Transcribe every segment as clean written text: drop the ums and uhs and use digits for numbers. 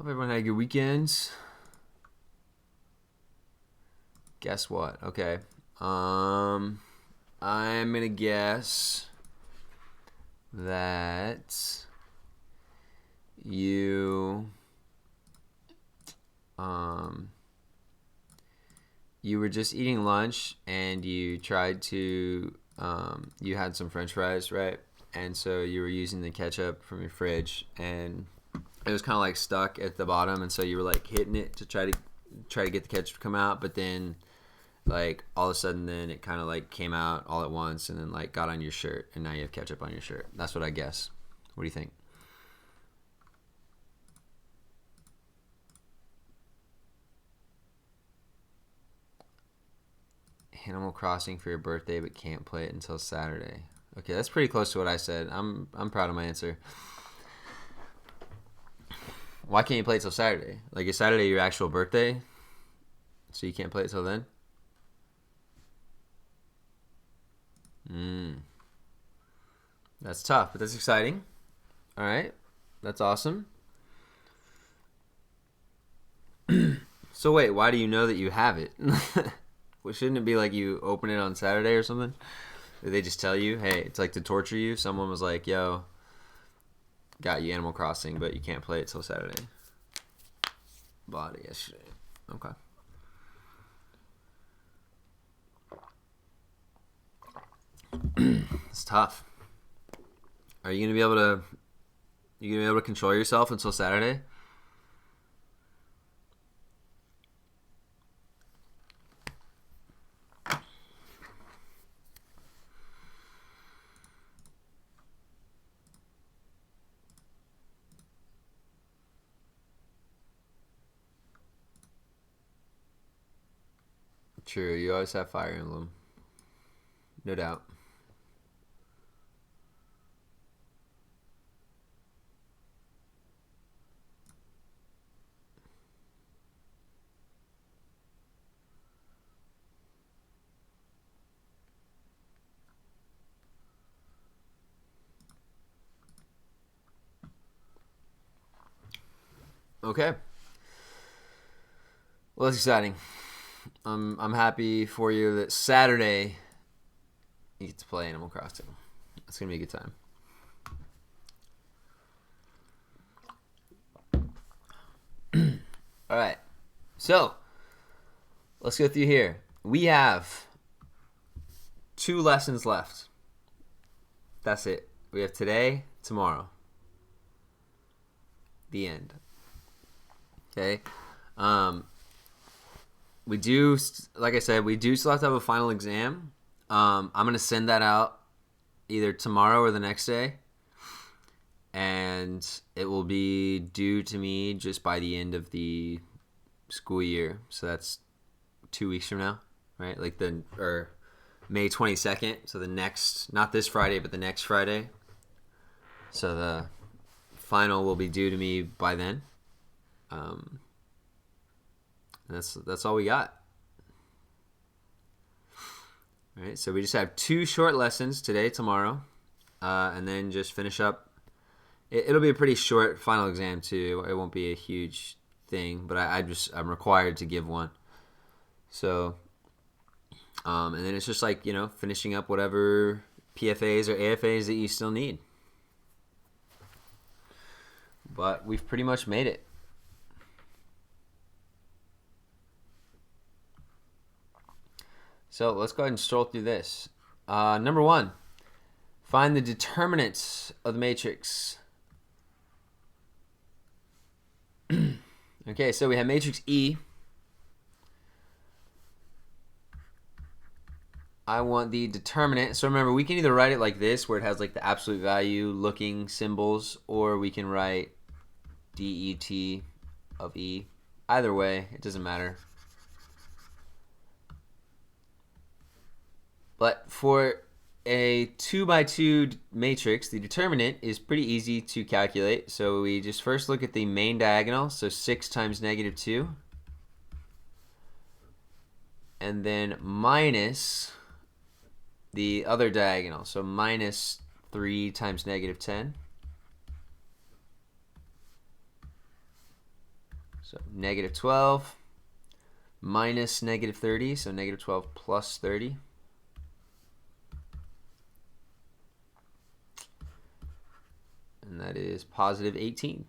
Hope everyone had good weekends. Guess what? Okay. I'm gonna guess that you you were just eating lunch and you tried to you had some French fries, right? And so you were using the ketchup from your fridge, and it was kind of like stuck at the bottom, and so you were like hitting it to try to get the ketchup to come out, but then like all of a sudden then it kind of like came out all at once and then like got on your shirt, and now you have ketchup on your shirt. That's what I guess. What do you think? Animal Crossing for your birthday but can't play it until Saturday. Okay, that's pretty close to what I said. I'm proud of my answer. Why can't you play it till Saturday? Like, is Saturday your actual birthday? So you can't play it till then? That's tough, but that's exciting. All right, that's awesome. So wait, why do you know that you have it? Well, shouldn't it be like you open it on Saturday or something? Did they just tell you, hey, it's like to torture you? Someone was like, yo, got you Animal Crossing, but you can't play it till Saturday. Bought it yesterday. Okay. It's tough. Are you gonna be able to control yourself until Saturday? True, you always have Fire Emblem. No doubt. Okay. Well, that's exciting. I'm happy for you that Saturday you get to play Animal Crossing. It's gonna be a good time. All right. So let's go through here. We have 2 lessons left. That's it. We have today, tomorrow. The end. Okay. We do, like I said, we do still have to have a final exam. I'm going to send that out either tomorrow or the next day. And it will be due to me just by the end of the school year. So that's 2 weeks from now, right? Like May 22nd. So the next, not this Friday, but the next Friday. So the final will be due to me by then. That's all we got. All right, so we just have 2 short lessons today, tomorrow, and then just finish up. It'll be a pretty short final exam too. It won't be a huge thing, but I'm required to give one. So, and then it's just like finishing up whatever PFAs or AFAs that you still need. But we've pretty much made it. So let's go ahead and stroll through this. Number 1, find the determinants of the matrix. Okay, so we have matrix E. I want the determinant. So remember, we can either write it like this, where it has like the absolute value looking symbols, or we can write DET of E. Either way, it doesn't matter. But for a 2x2 matrix, the determinant is pretty easy to calculate. So we just first look at the main diagonal, so 6 times -2. And then minus the other diagonal, so minus 3 times -10. So negative 12 minus negative 30, so negative 12 plus 30. And that is positive 18.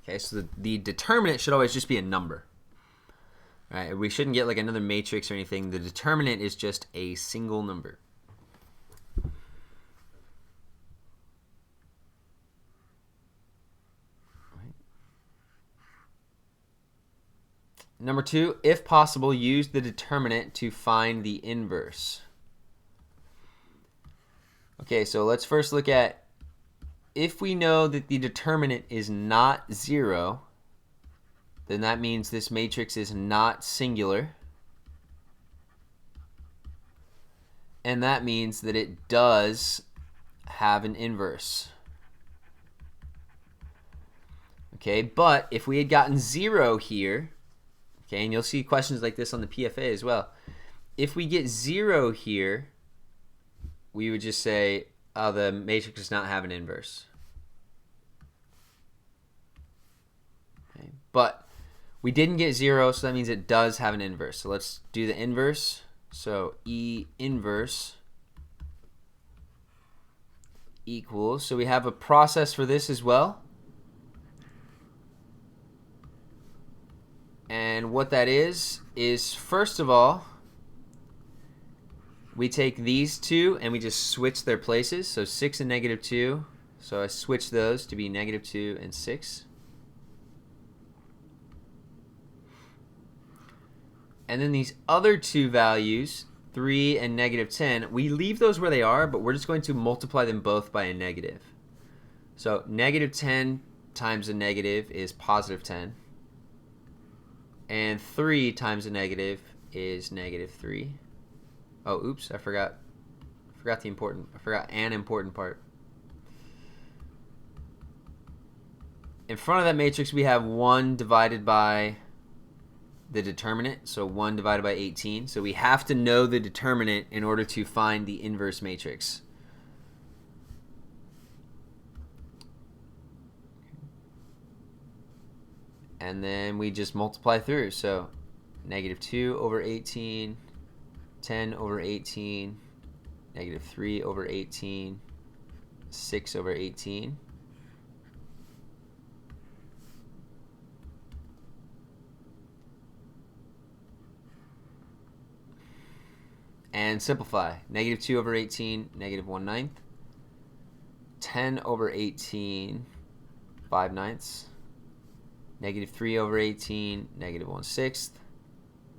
Okay, so the determinant should always just be a number. All right, we shouldn't get like another matrix or anything. The determinant is just a single number. Number 2, if possible, use the determinant to find the inverse. Okay, so let's first look at, if we know that the determinant is not 0, then that means this matrix is not singular. And that means that it does have an inverse. Okay, but if we had gotten 0 here, okay, and you'll see questions like this on the PFA as well. If we get 0 here, we would just say, oh, the matrix does not have an inverse. Okay. But we didn't get 0, so that means it does have an inverse. So let's do the inverse. So E inverse equals, so we have a process for this as well. And what that is first of all, we take these two and we just switch their places. So 6 and negative 2. So I switch those to be negative 2 and 6. And then these other two values, 3 and negative 10, we leave those where they are, but we're just going to multiply them both by a negative. So negative 10 times a negative is positive 10. And 3 times a negative is negative 3. Oh, oops, I forgot an important part. In front of that matrix, we have 1 divided by the determinant, so 1 divided by 18. So we have to know the determinant in order to find the inverse matrix. And then we just multiply through. So negative 2 over 18, 10 over 18, negative 3 over 18, 6 over 18. And simplify. Negative 2 over 18, negative 1/9. 10 over 18, 5/9. Negative 3 over 18, negative 1/6.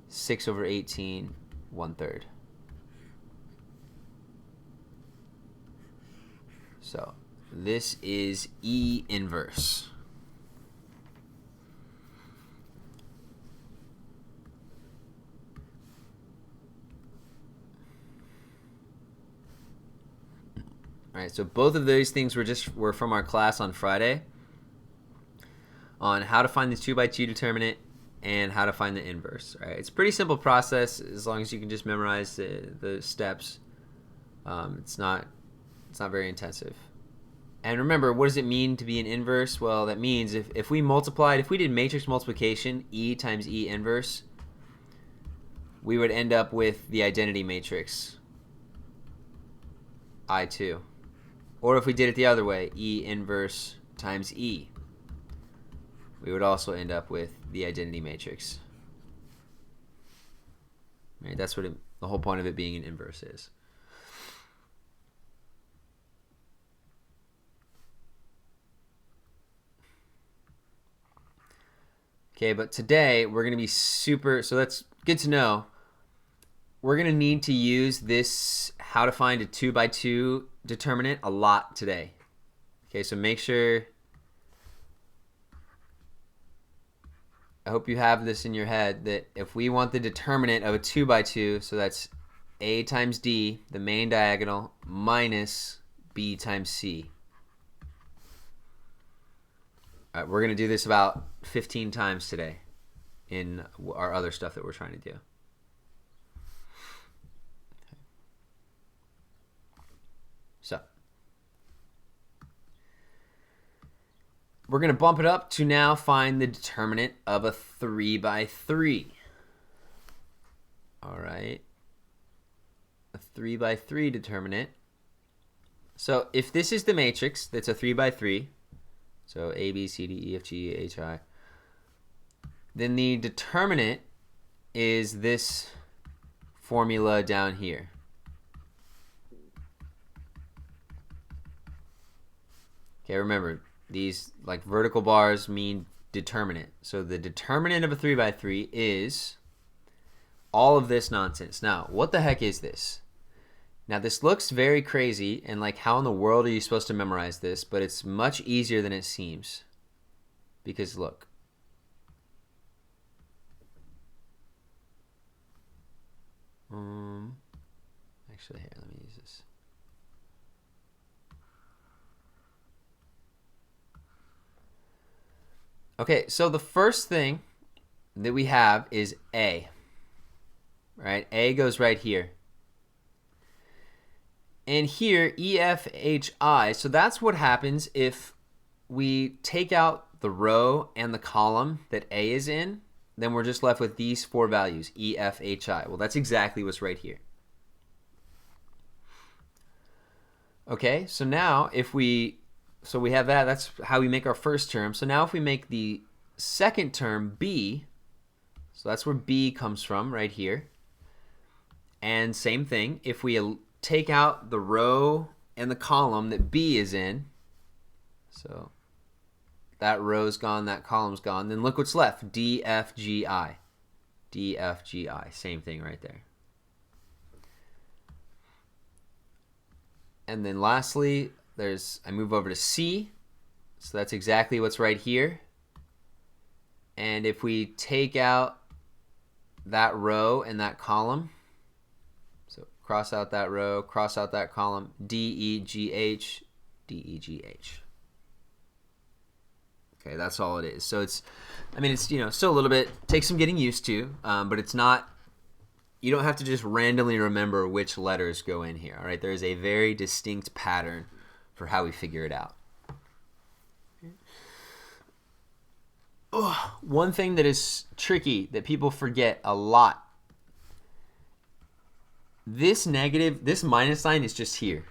6 over 18, 1/3. So this is E inverse. All right, so both of those things were from our class on Friday on how to find the 2x2 determinant and how to find the inverse. All right, it's a pretty simple process as long as you can just memorize the steps. It's not very intensive. And remember, what does it mean to be an inverse? Well, that means if we did matrix multiplication, E times E inverse, we would end up with the identity matrix, I2. Or if we did it the other way, E inverse times E, we would also end up with the identity matrix. Right, that's what the whole point of it being an inverse is. Okay, but today we're going to be so that's good to know. We're going to need to use this how to find a 2x2 determinant a lot today. Okay, so make sure, I hope you have this in your head, that if we want the determinant of a 2x2, so that's A times D, the main diagonal, minus B times C. All right, we're going to do this about 15 times today in our other stuff that we're trying to do. So we're going to bump it up to now find the determinant of a 3 by 3. All right. A 3 by 3 determinant. So if this is the matrix that's a 3 by 3, so A, B, C, D, E, F, G, H, I, then the determinant is this formula down here. Okay, remember, these like vertical bars mean determinant. So the determinant of a 3 by 3 is all of this nonsense. Now, what the heck is this? Now, this looks very crazy, and like, how in the world are you supposed to memorize this? But it's much easier than it seems. Because look. Actually, here, let me use this. Okay, so the first thing that we have is A. Right? A goes right here. And here, E, F, H, I. So that's what happens if we take out the row and the column that A is in. Then we're just left with these 4 values, E, F, H, I. Well, that's exactly what's right here. Okay, so now if we have that, that's how we make our first term. So now if we make the second term B, so that's where B comes from, right here. And same thing, if we take out the row and the column that B is in, so that row's gone, that column's gone, then look what's left, D, F, G, I. D, F, G, I, same thing right there. And then lastly, I move over to C, so that's exactly what's right here. And if we take out that row and that column, so cross out that row, cross out that column, D, E, G, H, D, E, G, H. Okay, that's all it is. So it's, I mean, it's, still a little bit, takes some getting used to, but it's not, you don't have to just randomly remember which letters go in here, all right? There is a very distinct pattern for how we figure it out. Oh, one thing that is tricky that people forget a lot, this minus sign is just here.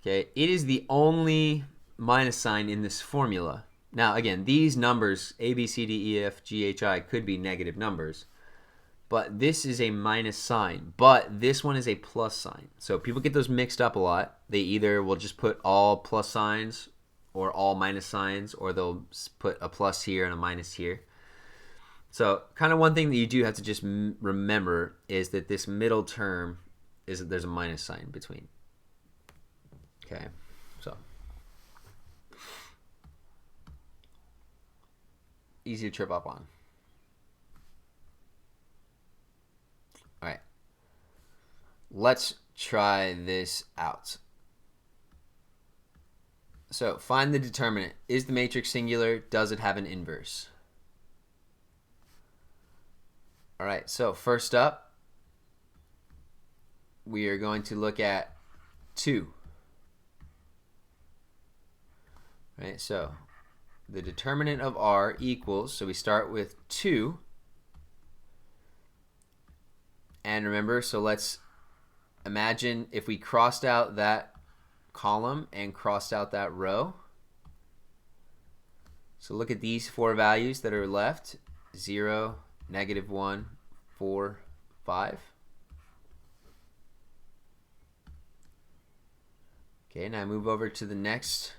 Okay, it is the only minus sign in this formula. Now, again, these numbers, A, B, C, D, E, F, G, H, I, could be negative numbers. But this is a minus sign. But this one is a plus sign. So people get those mixed up a lot. They either will just put all plus signs or all minus signs, or they'll put a plus here and a minus here. So kind of one thing that you do have to just remember is that this middle term is that there's a minus sign between. Okay, so easy to trip up on. All right, let's try this out. So find the determinant. Is the matrix singular? Does it have an inverse? All right, so first up, we are going to look at 2. All right, so the determinant of R equals, so we start with 2. And remember, so let's imagine if we crossed out that column and crossed out that row. So look at these 4 values that are left, 0, -1, 4, 5. Okay, now move over to the next.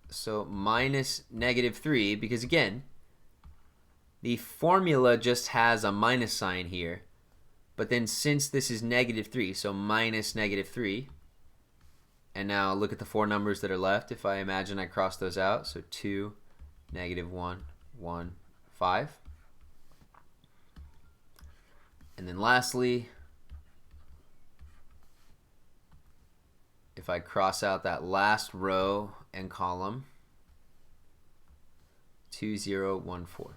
So minus -3, because again, the formula just has a minus sign here. But then since this is -3, so minus -3, and now look at the 4 numbers that are left. If I imagine I cross those out, so 2, -1, 1, 5. And then lastly, if I cross out that last row and column, 2, 0, 1, 4.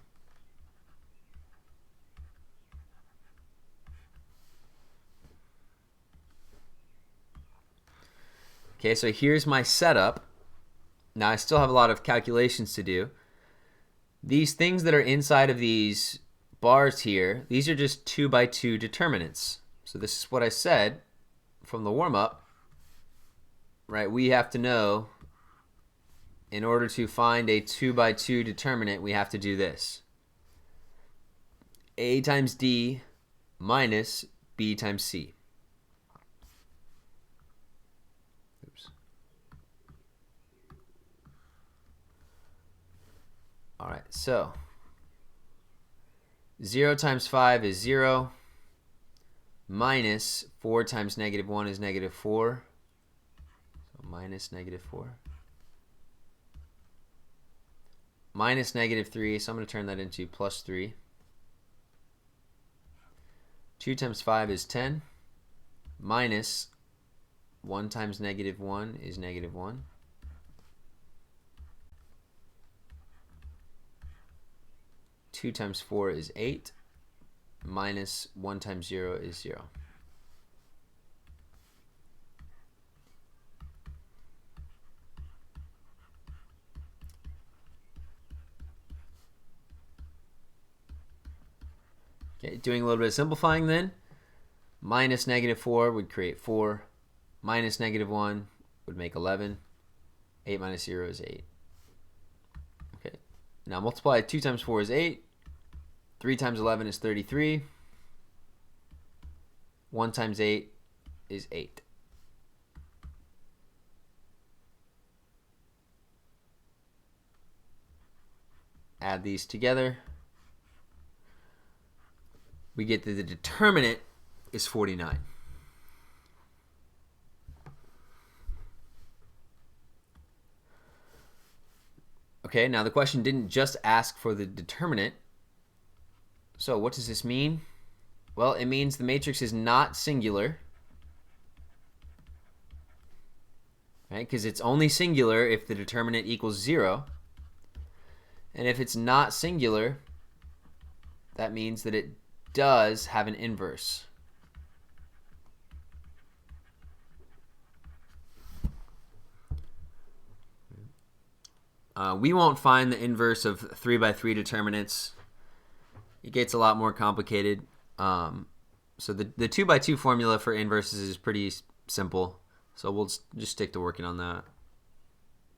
Okay, so here's my setup. Now I still have a lot of calculations to do. These things that are inside of these bars here, these are just 2 by 2 determinants. So this is what I said from the warm-up, right? We have to know, in order to find a 2 by 2 determinant, we have to do this. A times D minus B times C. Oops. All right, so 0 times 5 is 0. Minus 4 times negative 1 is negative 4. So minus negative 4. Minus negative 3, so I'm going to turn that into plus 3. 2 times 5 is 10. Minus 1 times negative 1 is negative 1. Two times 4 is 8. Minus 1 times 0 is 0. Okay, doing a little bit of simplifying then. Minus negative 4 would create 4. Minus negative 1 would make 11. 8 minus 0 is 8. Okay, now multiply 2 times 4 is 8. 3 times 11 is 33. 1 times 8 is 8. Add these together. We get that the determinant is 49. Okay, now the question didn't just ask for the determinant. So what does this mean? Well, it means the matrix is not singular, right? Because it's only singular if the determinant equals 0. And if it's not singular, that means that it does have an inverse. We won't find the inverse of 3 by 3 determinants. It gets a lot more complicated. So the 2 by 2 formula for inverses is pretty simple. So we'll just stick to working on that.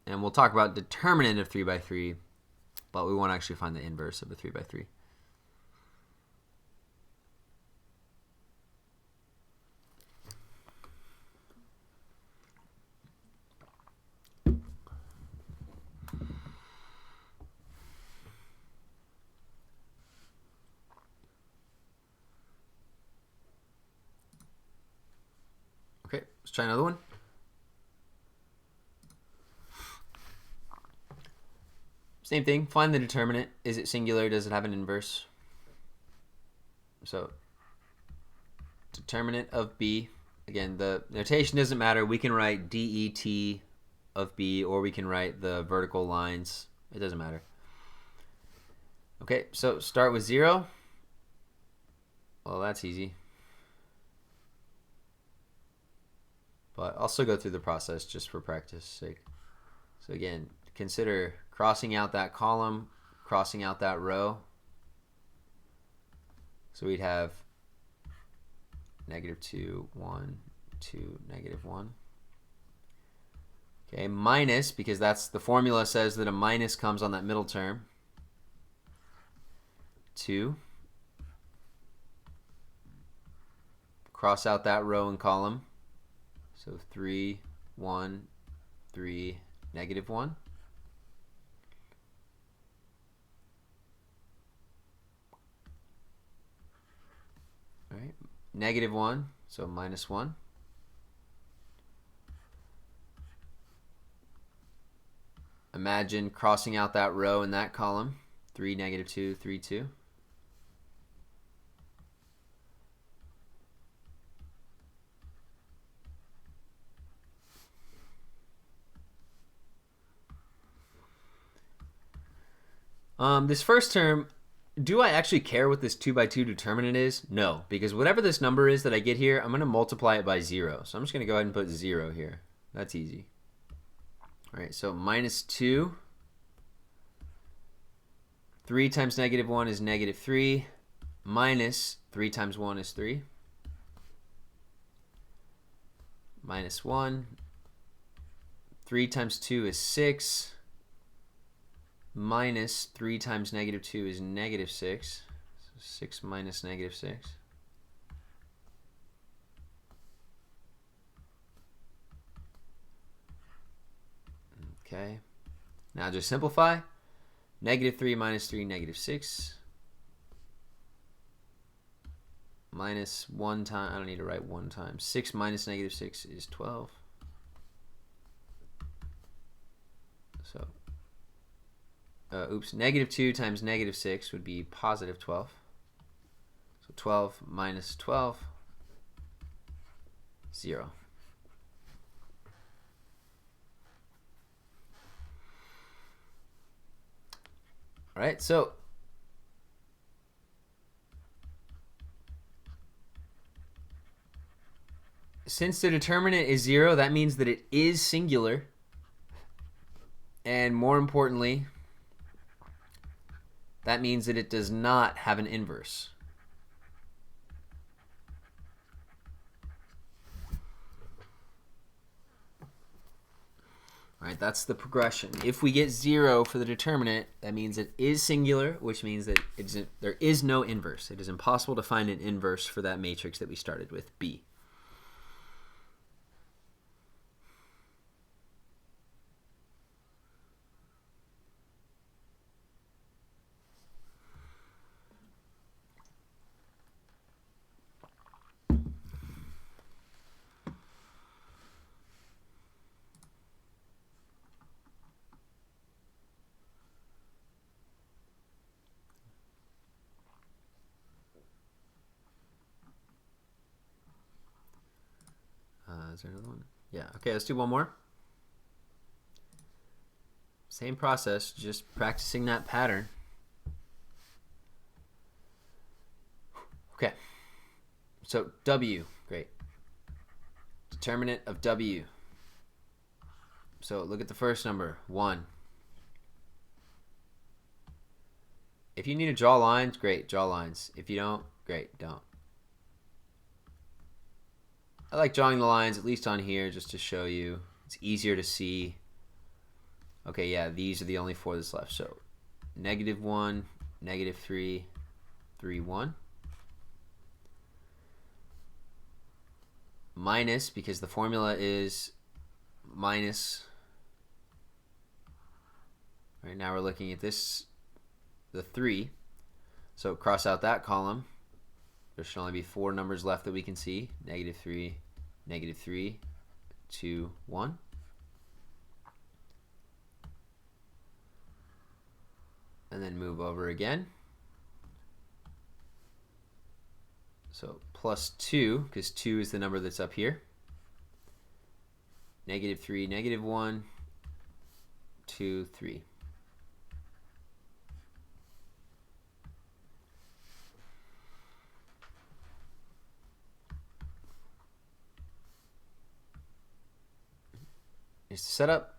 And we'll talk about determinant of 3 by 3, but we won't actually find the inverse of a 3 by 3. Okay, let's try another one. Same thing, find the determinant. Is it singular? Does it have an inverse? So, determinant of B. Again, the notation doesn't matter. We can write det of B, or we can write the vertical lines. It doesn't matter. Okay, so start with 0. Well, that's easy. But I'll still go through the process just for practice sake. So again, consider crossing out that column, crossing out that row. So we'd have -2, 1, 2, -1. Okay, minus, because that's the formula says that a minus comes on that middle term. 2. Cross out that row and column. So 3, 1, 3, -1. All right, -1, so -1. Imagine crossing out that row in that column. 3, -2, 3, 2. This first term, do I actually care what this 2 by 2 determinant is? No, because whatever this number is that I get here, I'm going to multiply it by 0. So I'm just going to go ahead and put 0 here. That's easy. All right, so minus 2. 3 times negative 1 is negative 3. Minus 3 times 1 is 3. Minus 1. 3 times 2 is 6. Minus 3 times negative 2 is negative 6. So 6 minus negative 6. Okay. Now just simplify. Negative 3 minus 3, negative 6. Minus 1 time, I don't need to write 1 times. 6 minus negative 6 is 12. So, negative 2 times negative 6 would be positive 12. So 12 minus 12, 0. All right, so since the determinant is 0, that means that it is singular. And more importantly, that means that it does not have an inverse. All right, that's the progression. If we get 0 for the determinant, that means it is singular, which means that there is no inverse. It is impossible to find an inverse for that matrix that we started with, B. Is there another one? Yeah, okay, let's do one more. Same process, just practicing that pattern. Okay, so W, great. Determinant of W. So look at the first number, 1. If you need to draw lines, great, draw lines. If you don't, great, don't. I like drawing the lines, at least on here, just to show you. It's easier to see. Okay, yeah, these are the only 4 that's left. So negative 1, negative 3, 3, 1. Minus, because the formula is minus. Right now we're looking at this, the 3. So cross out that column. There should only be 4 numbers left that we can see. Negative 3, negative 3, 2, 1. And then move over again. So plus 2, because 2 is the number that's up here. Negative 3, negative 1, 2, 3. Is the setup.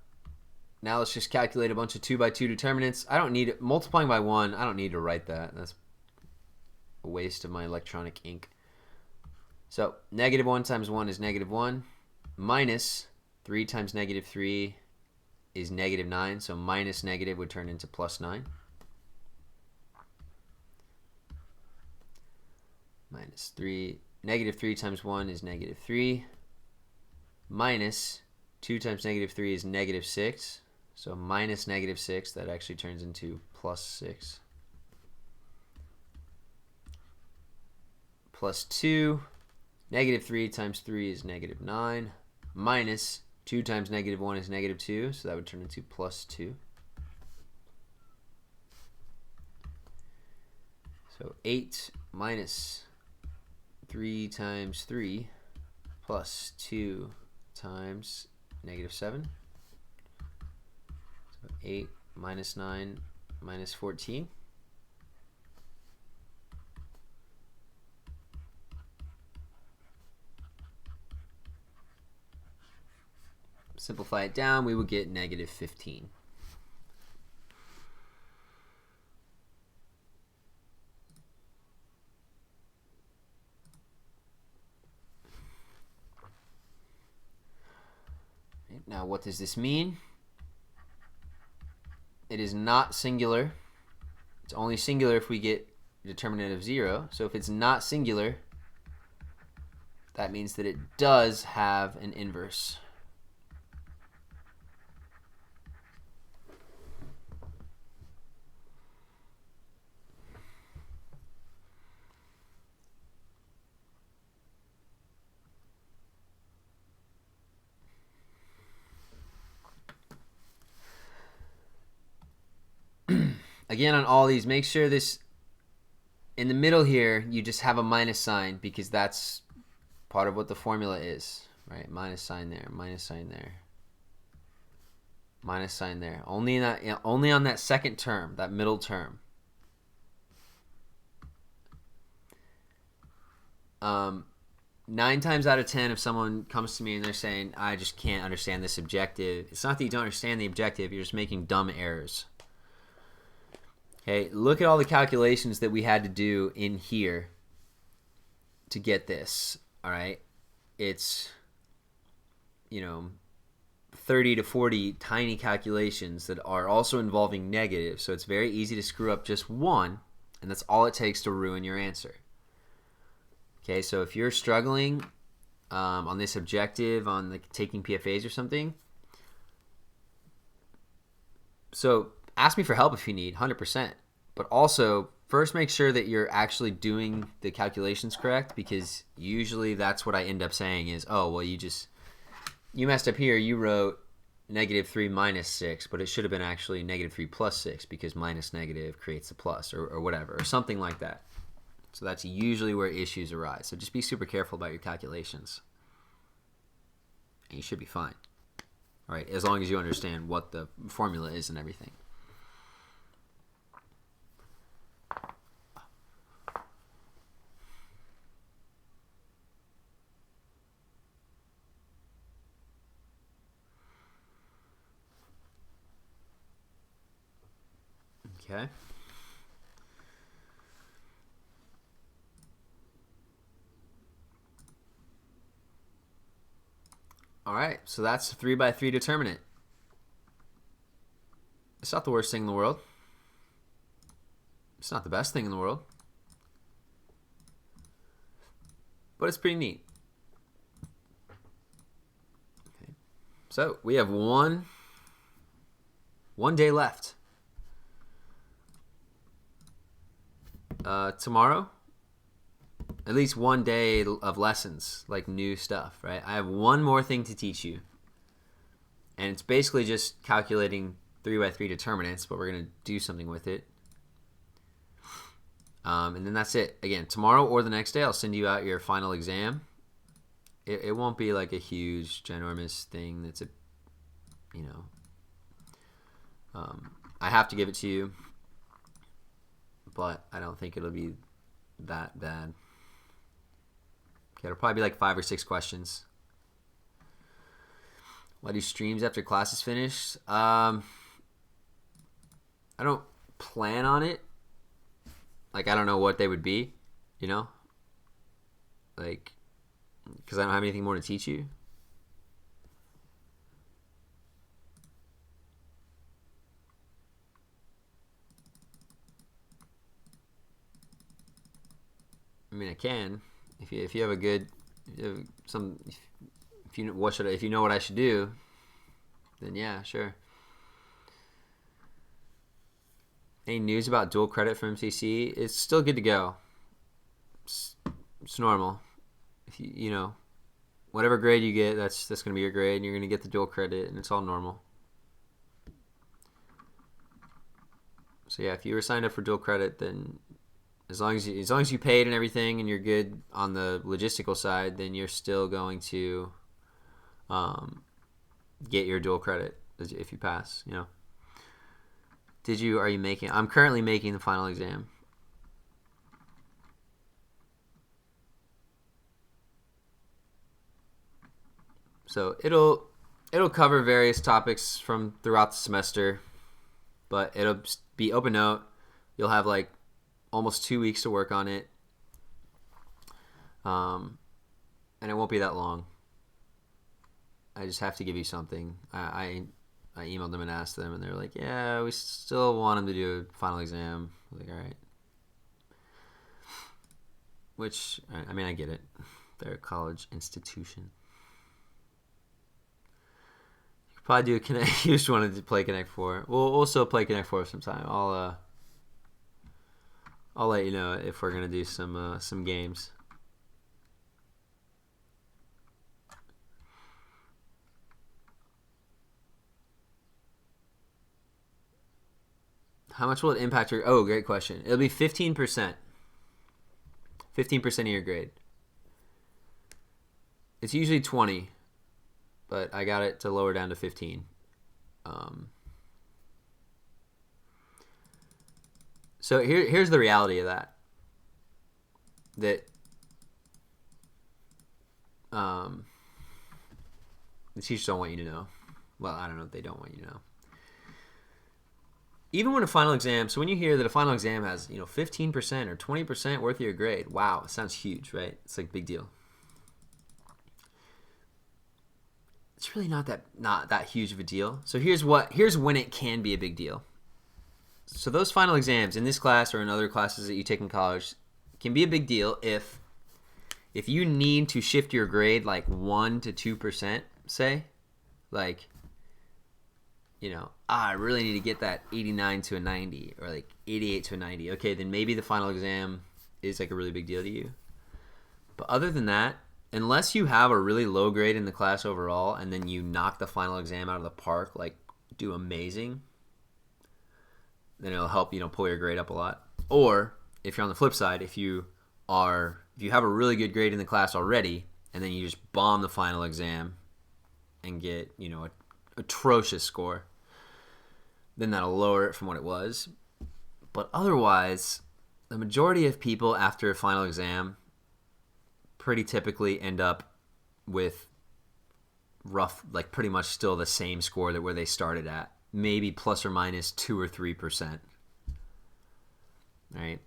Now let's just calculate a bunch of 2 by 2 determinants. I don't need it. Multiplying by 1, I don't need to write that. That's a waste of my electronic ink. So negative 1 times 1 is negative 1. Minus 3 times negative 3 is negative 9. So minus negative would turn into plus 9. Minus 3. Negative 3 times 1 is negative 3. Minus 2 times negative 3 is negative 6. So minus negative 6, that actually turns into plus 6. Plus 2. Negative 3 times 3 is negative 9. Minus 2 times negative 1 is negative 2. So that would turn into plus 2. So 8 minus 3 times 3 plus 2 times negative 7. So 8 minus 9 minus 14. simplify it down, we would get negative 15. Now, what does this mean? It is not singular. It's only singular if we get a determinant of 0. So if it's not singular, that means that it does have an inverse. Again, on all these, make sure this in the middle here, you just have a minus sign because that's part of what the formula is, right? Minus sign there, minus sign there, minus sign there. Only in that, only on that second term, that middle term. 9 times out of 10, if someone comes to me and they're saying, I just can't understand this objective, it's not that you don't understand the objective, you're just making dumb errors. Okay, look at all the calculations that we had to do in here to get this, all right? It's, 30 to 40 tiny calculations that are also involving negatives, so it's very easy to screw up just one, and that's all it takes to ruin your answer. Okay, so if you're struggling on this objective, on like taking PFAs or something, so ask me for help if you need, 100%. But also, first make sure that you're actually doing the calculations correct, because usually that's what I end up saying is, oh, well, you messed up here. You wrote -3 minus 6, but it should have been actually -3 plus 6 because minus negative creates a plus or whatever, or something like that. So that's usually where issues arise. So just be super careful about your calculations. And you should be fine. All right, as long as you understand what the formula is and everything. Okay. All right, so that's a 3x3 determinant. It's not the worst thing in the world. It's not the best thing in the world. But it's pretty neat. Okay. So we have one day left. Tomorrow, at least one day of lessons, like new stuff, right? I have one more thing to teach you. And it's basically just calculating 3x3 determinants, but we're going to do something with it. And then that's it. Again, tomorrow or the next day, I'll send you out your final exam. It won't be like a huge, ginormous thing that's I have to give it to you, but I don't think it'll be that bad. Okay, it'll probably be like 5 or 6 questions. Why do streams after class is finished? I don't plan on it. Like, I don't know what they would be, like, because I don't have anything more to teach you. I mean, I can. If you have a good, if you know what I should do, then yeah, sure. Any news about dual credit for MCC? It's still good to go. It's normal. If whatever grade you get, that's going to be your grade, and you're going to get the dual credit, and it's all normal. So yeah, if you were signed up for dual credit, then as long as you paid and everything, and you're good on the logistical side, then you're still going to get your dual credit if you pass. I'm currently making the final exam. So it'll It'll cover various topics from throughout the semester, but it'll be open note. You'll have like almost 2 weeks to work on it, and it won't be that long. I just have to give you something. I emailed them and asked them, and they're like, "Yeah, we still want them to do a final exam." I was like, "All right," which I mean, I get it. They're a college institution. You could probably do a Connect. You just wanted to play Connect 4. We'll still play Connect 4 sometime. I'll let you know if we're gonna do some games. How much will it impact your? Oh, great question. It'll be 15%. 15% of your grade. It's usually 20, but I got it to lower down to 15. So here's the reality of that. That the teachers don't want you to know. Well, I don't know if they don't want you to know. Even when a final exam, so when you hear that a final exam has 15% or 20% worth of your grade, wow, it sounds huge, right? It's like a big deal. It's really not that huge of a deal. So here's when it can be a big deal. So those final exams in this class or in other classes that you take in college can be a big deal if you need to shift your grade like 1 to 2%, say, like, I really need to get that 89 to a 90 or like 88 to a 90. Okay, then maybe the final exam is like a really big deal to you. But other than that, unless you have a really low grade in the class overall and then you knock the final exam out of the park, like do amazing, then it'll help, pull your grade up a lot. Or if you're on the flip side, if you have a really good grade in the class already and then you just bomb the final exam and get, an atrocious score, then that'll lower it from what it was. But otherwise, the majority of people after a final exam pretty typically end up with like pretty much still the same score that where they started at, maybe plus or minus 2 or 3%. Right?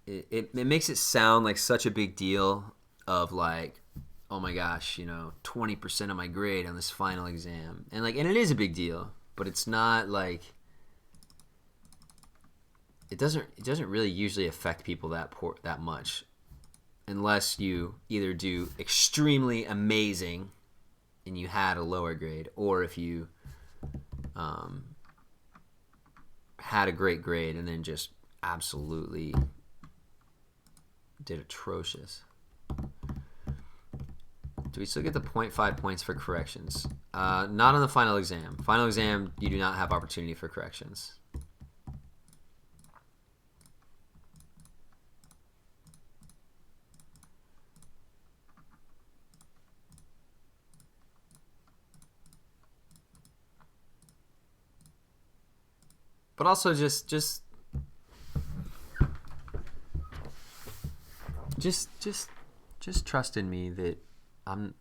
It makes it sound like such a big deal of like, oh my gosh, 20% of my grade on this final exam, and it is a big deal, but it's not like it doesn't really usually affect people that much, unless you either do extremely amazing and you had a lower grade, or if you had a great grade and then just absolutely did atrocious. Do we still get the 0.5 points for corrections? Not on the final exam. Final exam, you do not have opportunity for corrections. But also just trust in me that I'm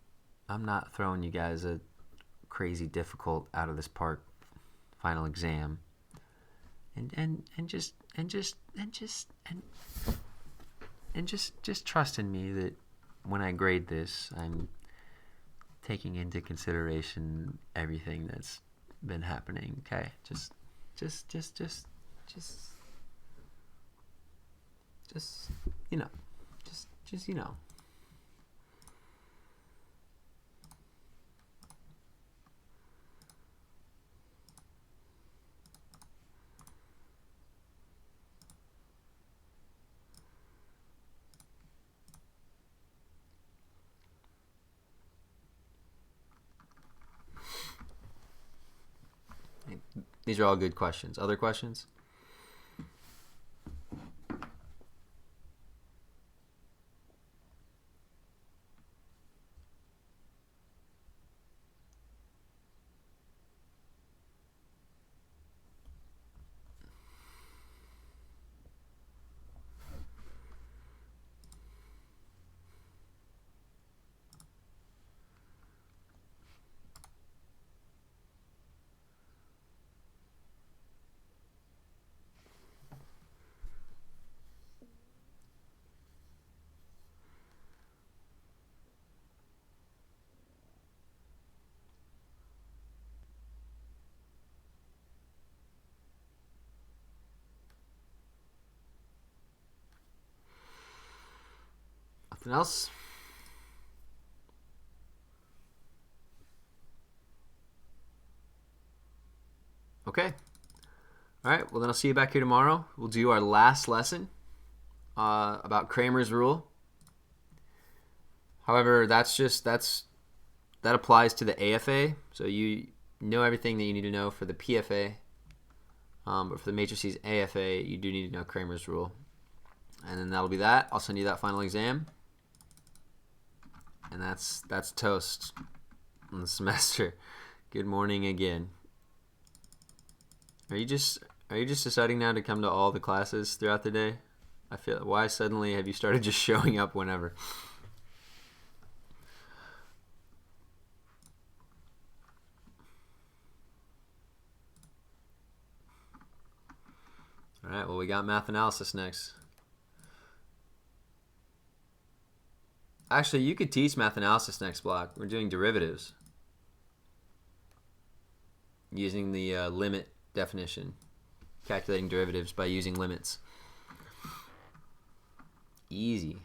not throwing you guys a crazy difficult out of this park final exam. And just trust in me that when I grade this, I'm taking into consideration everything that's been happening. Okay, just These are all good questions. Other questions? Anything else? Okay. All right. Well, then I'll see you back here tomorrow. We'll do our last lesson about Kramer's rule. However, that applies to the AFA. So you know everything that you need to know for the PFA. But for the matrices AFA, you do need to know Kramer's rule. And then that'll be that. I'll send you that final exam. And that's toast on the semester. Good morning again. Are you just deciding now to come to all the classes throughout the day? I feel, why suddenly have you started just showing up whenever? All right, well, we got math analysis next. Actually, you could teach math analysis next block. We're doing derivatives using the limit definition, calculating derivatives by using limits. Easy.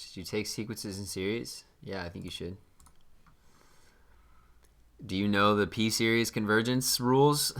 Should you take sequences in series? Yeah, I think you should. Do you know the P-series convergence rules?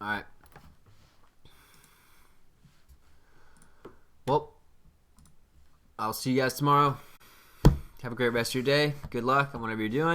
All right. Well, I'll see you guys tomorrow. Have a great rest of your day. Good luck on whatever you're doing.